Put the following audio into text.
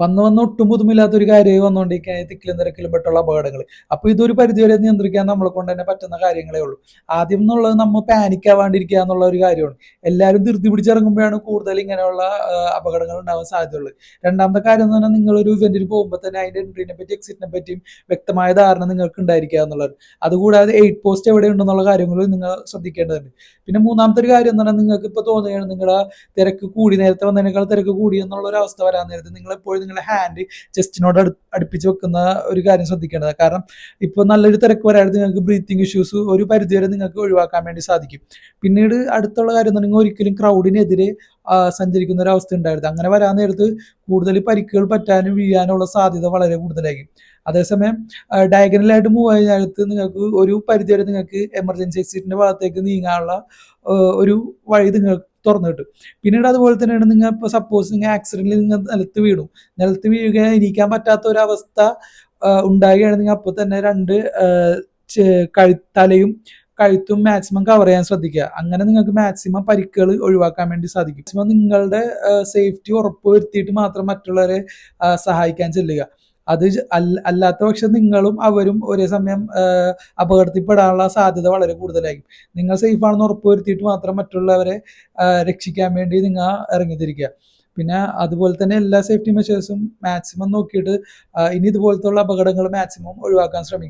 വന്ന് വന്ന് ഒട്ടും പുതുമില്ലാത്ത ഒരു കാര്യമായി വന്നുകൊണ്ടിരിക്കുകയാണ് തിക്കിലും തിരക്കിലും പെട്ടുള്ള അപകടങ്ങൾ. അപ്പോൾ ഇതൊരു പരിധിവരെ നിയന്ത്രിക്കാൻ നമ്മളെ കൊണ്ട് തന്നെ പറ്റുന്ന കാര്യങ്ങളേ ഉള്ളൂ. ആദ്യം എന്നുള്ളത് നമ്മൾ പാനിക് ആവാണ്ടിരിക്കുക എന്നുള്ള ഒരു കാര്യമാണ്. എല്ലാവരും ധൃതി പിടിച്ചിറങ്ങുമ്പോഴാണ് കൂടുതൽ ഇങ്ങനെയുള്ള അപകടങ്ങൾ ഉണ്ടാവാൻ സാധ്യതയുള്ളത്. രണ്ടാമത്തെ കാര്യം എന്ന് പറഞ്ഞാൽ നിങ്ങളൊരു ഇവന്റിന് പോകുമ്പോൾ തന്നെ അതിന്റെ എൻട്രീനെ പറ്റി എക്സിറ്റിനെ പറ്റിയും വ്യക്തമായ ധാരണ നിങ്ങൾക്ക് ഉണ്ടായിരിക്കുക എന്നുള്ളത്. അതുകൂടാതെ എയ്റ്റ് പോസ്റ്റ് എവിടെ ഉണ്ടെന്നുള്ള കാര്യങ്ങൾ നിങ്ങൾ ശ്രദ്ധിക്കേണ്ടതുണ്ട്. പിന്നെ മൂന്നാമത്തെ ഒരു കാര്യം എന്ന് പറഞ്ഞാൽ നിങ്ങൾക്ക് ഇപ്പോൾ തോന്നുകയാണ് നിങ്ങളുടെ തിരക്ക് കൂടി, നേരത്തെ വന്നതിനേക്കാൾ തിരക്ക് കൂടി എന്നുള്ള ഒരു അവസ്ഥ വരാൻ നേരത്ത് നിങ്ങൾ എപ്പോഴും നിങ്ങളുടെ ഹാൻഡ് ചെസ്റ്റിനോട് അടുപ്പിച്ച് വെക്കുന്ന ഒരു കാര്യം ശ്രദ്ധിക്കേണ്ടത്. കാരണം ഇപ്പോൾ നല്ലൊരു തിരക്ക് വരാതെ നിങ്ങൾക്ക് ബ്രീത്തിങ് ഇഷ്യൂസ് ഒരു പരിധിവരെ നിങ്ങൾക്ക് ഒഴിവാക്കാൻ വേണ്ടി സാധിക്കും. പിന്നീട് അടുത്തുള്ള കാര്യം എന്ന് പറഞ്ഞാൽ ഒരിക്കലും ക്രൗഡിനെതിരെ സഞ്ചരിക്കുന്ന ഒരു അവസ്ഥ ഉണ്ടായിരുന്നു. അങ്ങനെ വരാൻ നേരത്ത് കൂടുതൽ പരിക്കുകൾ പറ്റാനും വീഴാനുള്ള സാധ്യത വളരെ കൂടുതലായിരിക്കും. അതേസമയം ഡയഗണലായിട്ട് മൂവ് കഴിഞ്ഞാൽ നിങ്ങൾക്ക് ഒരു പരിധിവരെ നിങ്ങൾക്ക് എമർജൻസി എക്സിറ്റിന്റെ ഭാഗത്തേക്ക് നീങ്ങാനുള്ള ഒരു വഴി നിങ്ങൾക്ക് തുറന്നു കിട്ടും. പിന്നീട് അതുപോലെ തന്നെയാണ് നിങ്ങൾ ഇപ്പോൾ സപ്പോസ് നിങ്ങൾ ആക്സിഡന്റിൽ നിങ്ങൾ നിലത്ത് വീഴുക എണീക്കാൻ പറ്റാത്ത ഒരവസ്ഥ ഉണ്ടാകുകയാണെങ്കിൽ അപ്പോൾ തന്നെ രണ്ട് തലയും കഴുത്തും മാക്സിമം കവർ ചെയ്യാൻ ശ്രദ്ധിക്കുക. അങ്ങനെ നിങ്ങൾക്ക് മാക്സിമം പരിക്കുകൾ ഒഴിവാക്കാൻ വേണ്ടി സാധിക്കും. മാക്സിമം നിങ്ങളുടെ സേഫ്റ്റി ഉറപ്പുവരുത്തിയിട്ട് മാത്രം മറ്റുള്ളവരെ സഹായിക്കാൻ ചെല്ലുക. അത് അല്ലാത്ത പക്ഷം നിങ്ങളും അവരും ഒരേ സമയം അപകടത്തിൽപ്പെടാനുള്ള സാധ്യത വളരെ കൂടുതലായിരിക്കും. നിങ്ങൾ സേഫ് ആണെന്ന് ഉറപ്പുവരുത്തിയിട്ട് മാത്രം മറ്റുള്ളവരെ രക്ഷിക്കാൻ വേണ്ടി നിങ്ങൾ ഇറങ്ങിത്തിരിക്കുക. പിന്നെ അതുപോലെ തന്നെ എല്ലാ സേഫ്റ്റി മെഷേഴ്സും മാക്സിമം നോക്കിയിട്ട് ഇനി ഇതുപോലത്തെ അപകടങ്ങൾ മാക്സിമം ഒഴിവാക്കാൻ ശ്രമിക്കുക.